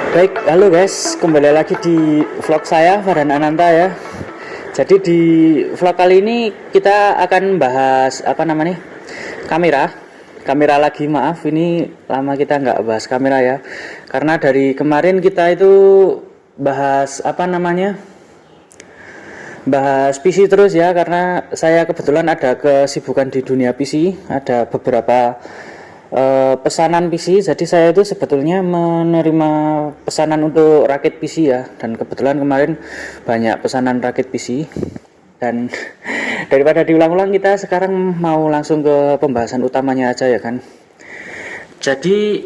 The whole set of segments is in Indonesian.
Baik, halo guys, kembali lagi di vlog saya Farhan Ananta ya. Jadi di vlog kali ini kita akan bahas kamera. Kamera lagi, maaf ini lama kita nggak bahas kamera ya. Karena dari kemarin kita itu bahas bahas PC terus ya, karena saya kebetulan ada kesibukan di dunia PC, ada beberapa pesanan PC. Jadi saya itu sebetulnya menerima pesanan untuk rakit PC ya, dan kebetulan kemarin banyak pesanan rakit PC. Dan daripada diulang-ulang, kita sekarang mau langsung ke pembahasan utamanya aja ya kan. Jadi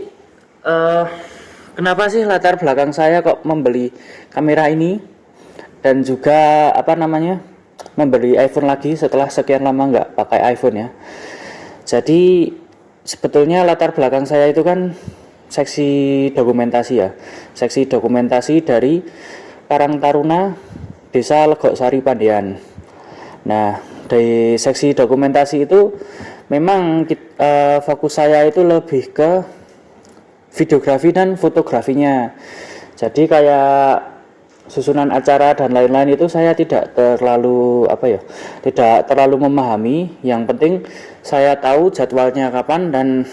kenapa sih latar belakang saya kok membeli kamera ini, dan juga membeli iPhone lagi setelah sekian lama nggak pakai iPhone ya. Jadi sebetulnya latar belakang saya itu kan seksi dokumentasi ya, seksi dokumentasi dari Karang Taruna, Desa Legok-Sari, Pandean. Nah, dari seksi dokumentasi itu memang fokus saya itu lebih ke videografi dan fotografinya. Jadi kayak susunan acara dan lain-lain itu saya tidak terlalu tidak terlalu memahami. Yang penting saya tahu jadwalnya kapan, dan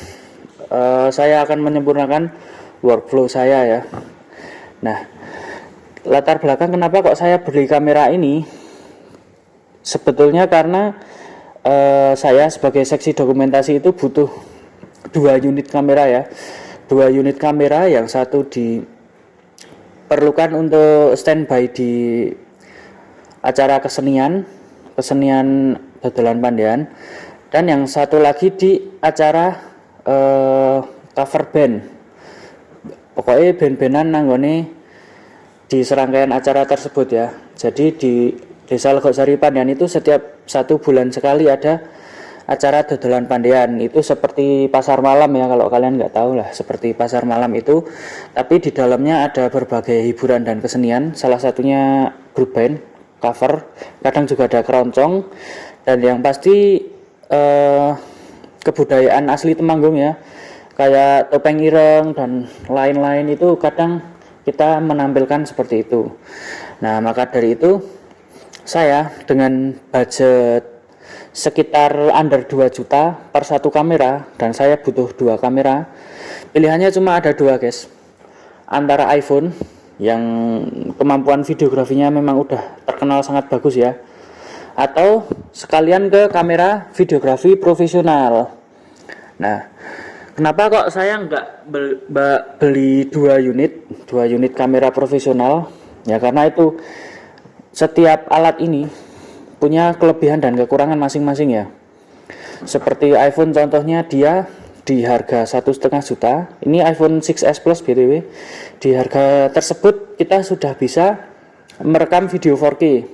saya akan menyempurnakan workflow saya ya. Nah, latar belakang kenapa kok saya beli kamera ini, sebetulnya karena saya sebagai seksi dokumentasi itu butuh 2 unit kamera ya. 2 unit kamera, yang satu diperlukan untuk standby di acara kesenian dodolan Pandean, dan yang satu lagi di acara cover band. Pokoknya band-bandan nanggone di serangkaian acara tersebut ya. Jadi di Desa Legok-Sari Pandean itu setiap 1 bulan sekali ada acara dodolan Pandean. Itu seperti pasar malam ya, kalau kalian nggak tahu lah, seperti pasar malam itu, tapi di dalamnya ada berbagai hiburan dan kesenian, salah satunya grup band, cover, kadang juga ada keroncong, dan yang pasti kebudayaan asli Temanggung ya, kayak topeng ireng dan lain-lain, itu kadang kita menampilkan seperti itu. Nah, maka dari itu saya dengan budget sekitar under 2 juta per 1 kamera, dan saya butuh 2 kamera. Pilihannya cuma ada 2 guys, antara iPhone yang kemampuan videografinya memang udah terkenal sangat bagus ya, atau sekalian ke kamera videografi profesional. Nah, kenapa kok saya nggak beli 2 unit kamera profesional ya, karena itu setiap alat ini punya kelebihan dan kekurangan masing-masing ya. Seperti iPhone contohnya, dia di harga 1,5 juta, ini iPhone 6s Plus BTW, di harga tersebut kita sudah bisa merekam video 4K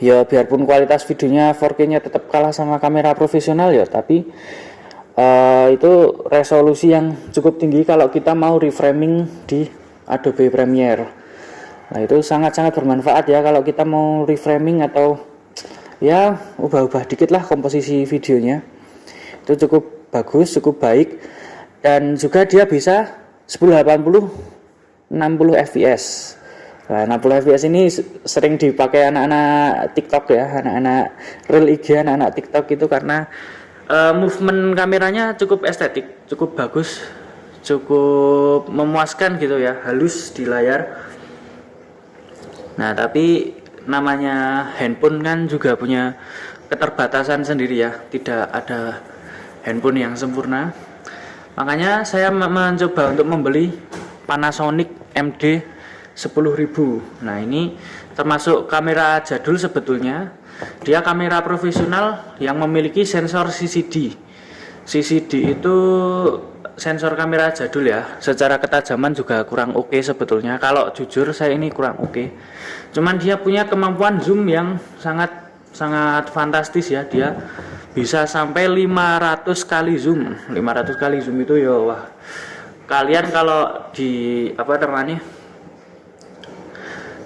ya. Biarpun kualitas videonya 4K-nya tetap kalah sama kamera profesional ya, tapi itu resolusi yang cukup tinggi kalau kita mau reframing di Adobe Premiere. Nah, itu sangat-sangat bermanfaat ya kalau kita mau reframing atau ya ubah-ubah dikit lah komposisi videonya. Itu cukup bagus, cukup baik, dan juga dia bisa 1080 60 fps. Nah, 60 fps ini sering dipakai anak-anak TikTok ya, anak-anak real IG, anak-anak TikTok itu, karena movement kameranya cukup estetik, cukup bagus, cukup memuaskan gitu ya, halus di layar. Nah, tapi namanya handphone kan juga punya keterbatasan sendiri ya, tidak ada handphone yang sempurna. Makanya saya mencoba untuk membeli Panasonic MD 10.000. Nah, ini termasuk kamera jadul sebetulnya. Dia kamera profesional yang memiliki sensor CCD. CCD itu sensor kamera jadul ya, secara ketajaman juga kurang oke sebetulnya. Kalau jujur saya ini kurang oke. Cuman dia punya kemampuan zoom yang sangat fantastis ya. Dia bisa sampai 500 kali zoom. 500 kali zoom itu ya wah. Kalian kalau di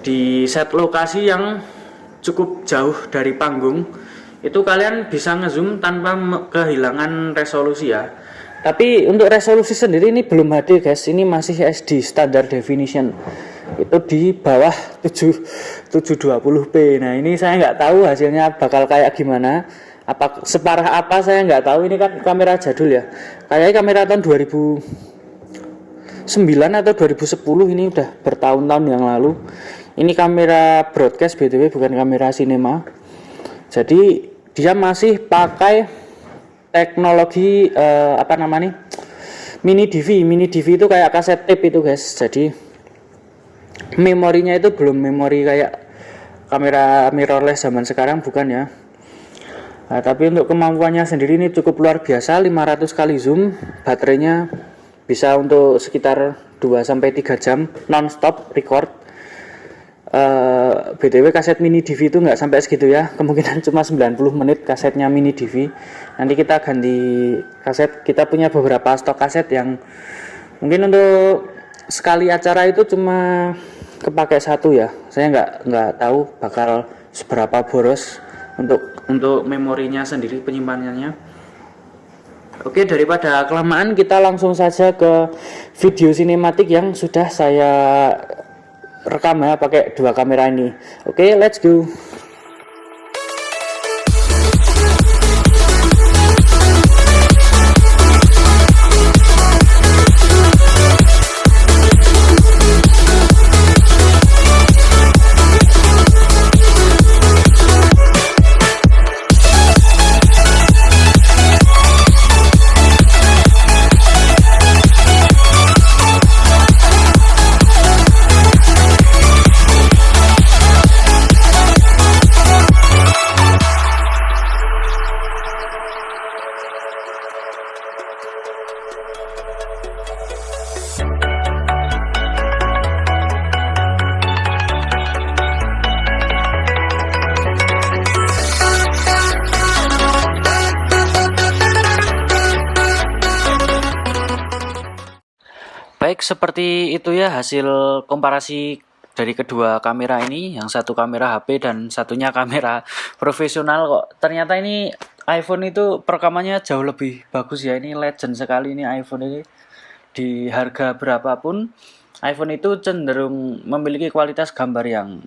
di set lokasi yang cukup jauh dari panggung, itu kalian bisa ngezoom tanpa kehilangan resolusi ya. Tapi untuk resolusi sendiri ini belum HD guys, ini masih SD standard definition. Itu di bawah 720p. Nah, ini saya nggak tahu hasilnya bakal kayak gimana. Apa separah apa saya nggak tahu. Ini kan kamera jadul ya. Kayaknya kamera tahun 2009 atau 2010, ini udah bertahun-tahun yang lalu. Ini kamera broadcast BTW, bukan kamera sinema. Jadi dia masih pakai teknologi mini DV itu kayak kaset tape itu guys. Jadi memorinya itu belum memori kayak kamera mirrorless zaman sekarang, bukan ya. Nah, tapi untuk kemampuannya sendiri ini cukup luar biasa, 500 kali zoom, baterainya bisa untuk sekitar 2-3 jam non-stop record. BTW kaset mini DV itu nggak sampai segitu ya, kemungkinan cuma 90 menit kasetnya mini DV. Nanti kita ganti kaset, kita punya beberapa stok kaset yang mungkin untuk sekali acara itu cuma kepakai satu ya. Saya nggak tahu bakal seberapa boros untuk memorinya sendiri, penyimpanannya. Oke, daripada kelamaan kita langsung saja ke video sinematik yang sudah saya rekam ya pakai dua kamera ini. Oke, let's go. Baik, seperti itu ya hasil komparasi dari kedua kamera ini. Yang satu kamera HP dan satunya kamera profesional kok. Ternyata ini iPhone itu perekamannya jauh lebih bagus ya. Ini legend sekali ini iPhone ini. Di harga berapapun, iPhone itu cenderung memiliki kualitas gambar yang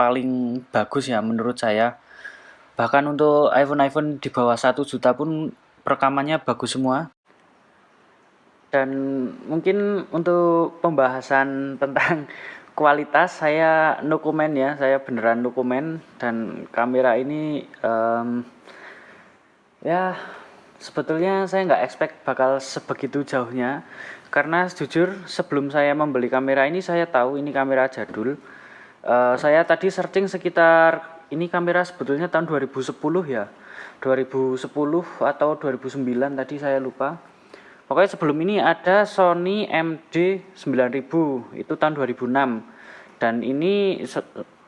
paling bagus ya menurut saya. Bahkan untuk iPhone di bawah 1 juta pun perekamannya bagus semua. Dan mungkin untuk pembahasan tentang kualitas saya no comment ya, saya beneran no comment. Dan kamera ini ya sebetulnya saya nggak expect bakal sebegitu jauhnya, karena jujur sebelum saya membeli kamera ini saya tahu ini kamera jadul. Saya tadi searching sekitar ini kamera sebetulnya tahun 2010 ya, 2010 atau 2009 tadi saya lupa. Pokoknya sebelum ini ada Sony MD9000 itu tahun 2006. Dan ini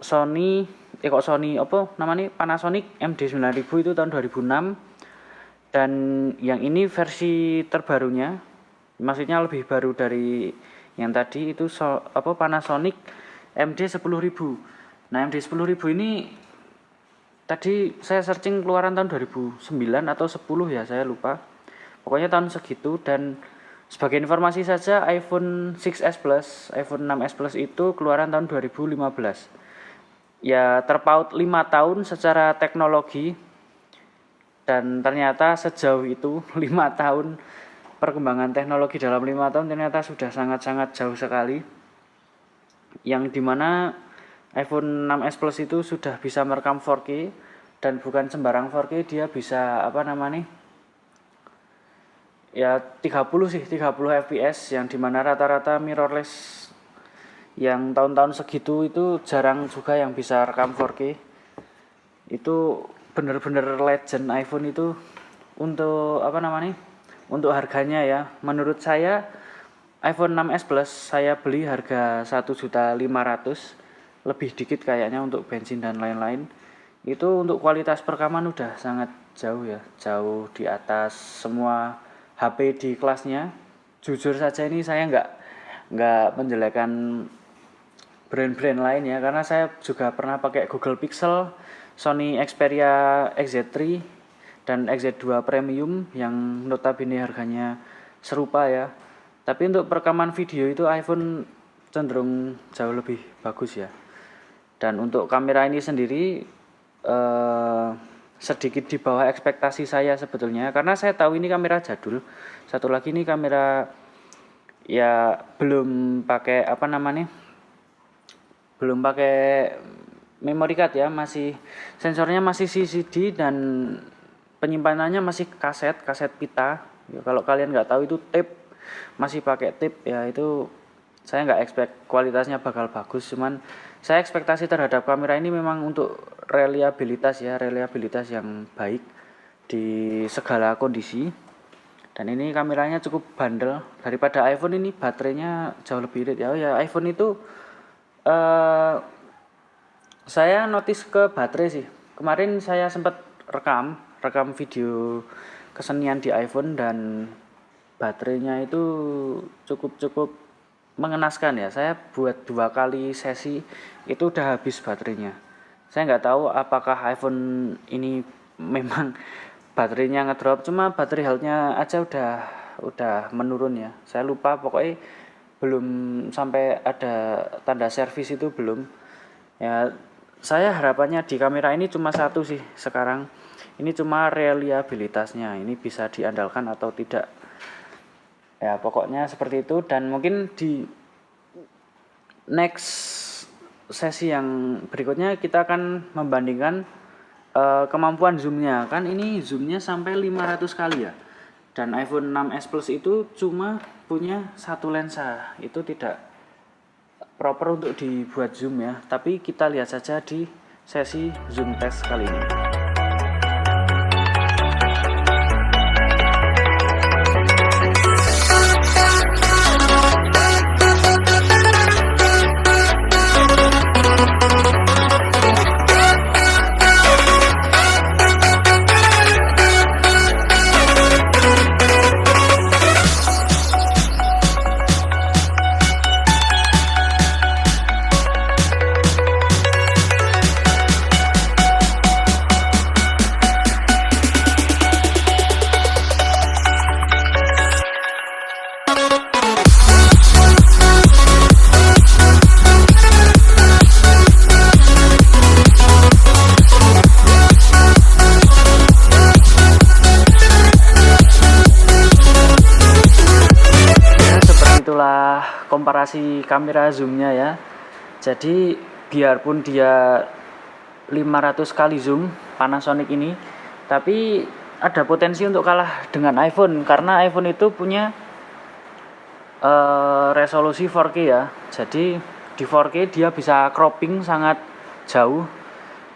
Sony Panasonic MD9000 itu tahun 2006. Dan yang ini versi terbarunya, maksudnya lebih baru dari yang tadi itu Panasonic MD10000. Nah, MD10000 ini tadi saya searching keluaran tahun 2009 atau 10 ya, saya lupa. Pokoknya tahun segitu. Dan sebagai informasi saja, iPhone 6s Plus, iPhone 6s Plus itu keluaran tahun 2015. Ya terpaut 5 tahun secara teknologi. Dan ternyata sejauh itu 5 tahun perkembangan teknologi dalam 5 tahun ternyata sudah sangat-sangat jauh sekali. Yang dimana iPhone 6s Plus itu sudah bisa merekam 4K. Dan bukan sembarang 4K, dia bisa ya 30 fps, yang dimana rata-rata mirrorless yang tahun-tahun segitu itu jarang juga yang bisa rekam 4K. Itu bener-bener legend iPhone itu untuk untuk harganya ya. Menurut saya iPhone 6s Plus saya beli harga 1.500.000, lebih dikit kayaknya untuk bensin dan lain-lain. Itu untuk kualitas perekaman udah sangat jauh ya, jauh di atas semua HP di kelasnya. Jujur saja ini saya nggak menjelekan brand-brand lain ya, karena saya juga pernah pakai Google Pixel, Sony Xperia XZ3, dan XZ2 Premium yang notabene harganya serupa ya. Tapi untuk perekaman video itu iPhone cenderung jauh lebih bagus ya. Dan untuk kamera ini sendiri sedikit di bawah ekspektasi saya sebetulnya, karena saya tahu ini kamera jadul. Satu lagi ini kamera ya belum pakai belum pakai memory card ya, masih sensornya masih CCD dan penyimpanannya masih kaset pita ya. Kalau kalian nggak tahu itu tape, masih pakai tape ya, itu saya nggak expect kualitasnya bakal bagus. Cuman saya ekspektasi terhadap kamera ini memang untuk reliabilitas yang baik di segala kondisi. Dan ini kameranya cukup bandel daripada iPhone. Ini baterainya jauh lebih irit ya. iPhone itu saya notice ke baterai sih. Kemarin saya sempat rekam video kesenian di iPhone dan baterainya itu cukup mengenaskan ya. Saya buat 2 kali sesi itu udah habis baterainya. Saya nggak tahu apakah iPhone ini memang baterainya ngedrop, cuma baterai health-nya aja udah menurun ya. Saya lupa, pokoknya belum sampai ada tanda servis itu belum. Ya, saya harapannya di kamera ini cuma satu sih sekarang. Ini cuma reliabilitasnya, ini bisa diandalkan atau tidak. Ya, pokoknya seperti itu. Dan mungkin di next sesi yang berikutnya kita akan membandingkan kemampuan zoomnya. Kan ini zoomnya sampai 500 kali ya. Dan iPhone 6s Plus itu cuma punya 1 lensa. Itu tidak proper untuk dibuat zoom ya. Tapi kita lihat saja di sesi zoom test kali ini. Itulah komparasi kamera zoomnya ya. Jadi biarpun dia 500 kali zoom Panasonic ini, tapi ada potensi untuk kalah dengan iPhone, karena iPhone itu punya resolusi 4K ya. Jadi di 4K dia bisa cropping sangat jauh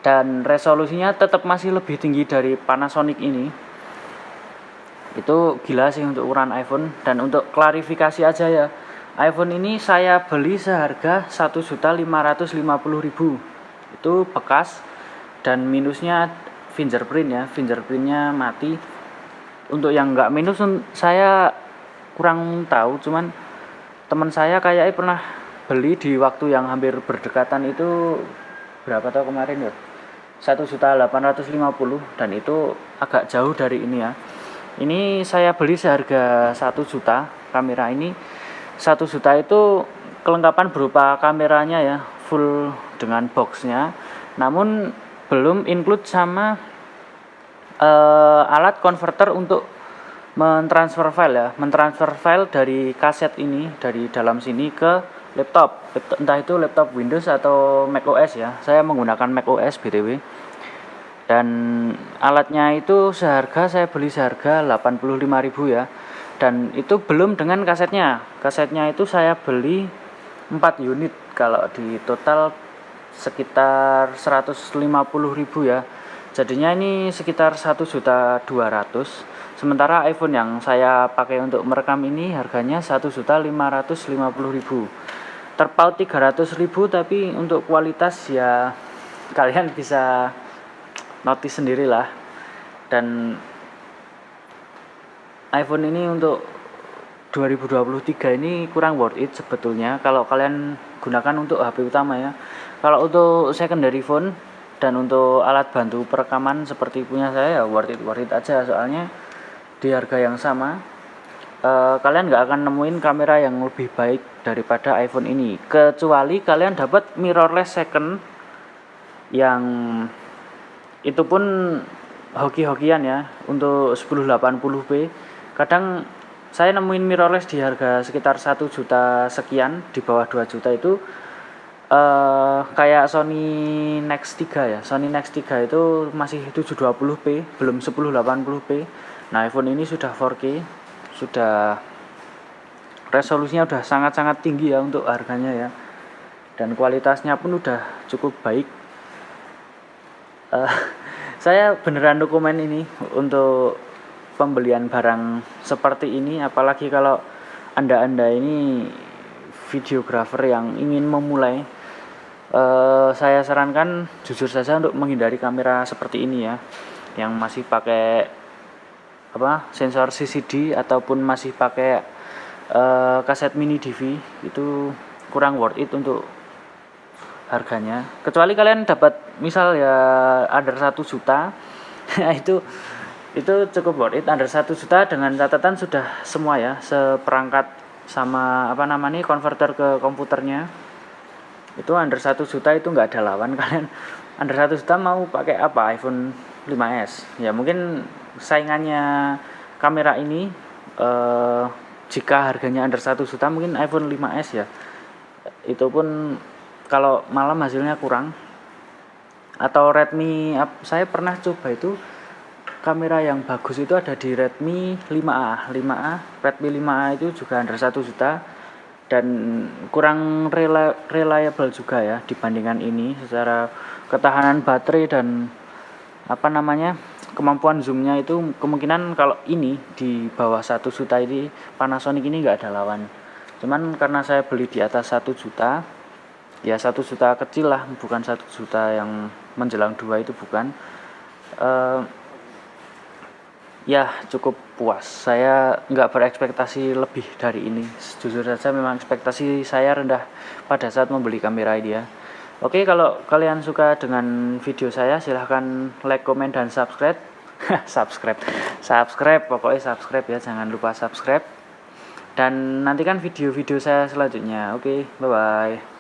dan resolusinya tetap masih lebih tinggi dari Panasonic ini. Itu gila sih untuk ukuran iPhone. Dan untuk klarifikasi aja ya, iPhone ini saya beli seharga 1.550.000. Itu bekas dan minusnya fingerprint ya, fingerprintnya mati. Untuk yang nggak minus saya kurang tahu, cuman teman saya kayaknya pernah beli di waktu yang hampir berdekatan itu, berapa tahun kemarin ya, 1.850.000, dan itu agak jauh dari ini ya. Ini saya beli seharga 1 juta. Kamera ini 1 juta itu kelengkapan berupa kameranya ya, full dengan boxnya, namun belum include sama alat converter untuk mentransfer file dari kaset ini, dari dalam sini ke laptop, entah itu laptop Windows atau macOS ya. Saya menggunakan macOS BTW. Dan alatnya itu saya beli seharga 85.000 ya. Dan itu belum dengan kasetnya. Kasetnya itu saya beli 4 unit, kalau di total sekitar 150.000 ya. Jadinya ini sekitar 1.200.000. Sementara iPhone yang saya pakai untuk merekam ini harganya 1.550.000. Terpaut 300.000, tapi untuk kualitas ya kalian bisa notice sendirilah. Dan iPhone ini untuk 2023 ini kurang worth it sebetulnya kalau kalian gunakan untuk HP utama ya. Kalau untuk secondary phone Dan untuk alat bantu perekaman seperti punya saya ya worth it aja, soalnya di harga yang sama kalian nggak akan nemuin kamera yang lebih baik daripada iPhone ini, kecuali kalian dapat mirrorless second yang itu pun hoki-hokian ya, untuk 1080p. Kadang saya nemuin mirrorless di harga sekitar 1 juta sekian, di bawah 2 juta itu kayak Sony Nex 3 ya. Sony Nex 3 itu masih 720p, belum 1080p. Nah, iPhone ini sudah 4K, sudah resolusinya udah sangat-sangat tinggi ya untuk harganya ya. Dan kualitasnya pun udah cukup baik. Saya beneran dokumen ini untuk pembelian barang seperti ini, apalagi kalau Anda ini videografer yang ingin memulai. Saya sarankan jujur saja untuk menghindari kamera seperti ini ya, yang masih pakai sensor CCD ataupun masih pakai kaset mini DV. Itu kurang worth it untuk harganya, kecuali kalian dapat misal ya under 1 juta itu cukup worth it. Under 1 juta dengan catatan sudah semua ya, seperangkat sama konverter ke komputernya. Itu under 1 juta itu nggak ada lawan. Kalian under 1 juta mau pakai apa? iPhone 5s ya, mungkin saingannya kamera ini jika harganya under 1 juta mungkin iPhone 5s ya, itu pun kalau malam hasilnya kurang. Atau Redmi, saya pernah coba itu kamera yang bagus itu ada di Redmi 5A. Redmi 5A itu juga under 1 juta dan kurang reliable juga ya dibandingkan ini, secara ketahanan baterai dan kemampuan zoomnya itu kemungkinan kalau ini di bawah 1 juta ini Panasonic ini nggak ada lawan. Cuman karena saya beli di atas 1 juta ya, 1 juta kecil lah, bukan 1 juta yang menjelang 2 itu bukan. Ya cukup puas, saya nggak berekspektasi lebih dari ini. Jujur saja memang ekspektasi saya rendah pada saat membeli kamera ini ya. Oke, kalau kalian suka dengan video saya silahkan like, comment, dan subscribe. subscribe pokoknya subscribe ya, jangan lupa subscribe. Dan nantikan video-video saya selanjutnya. Oke, bye bye.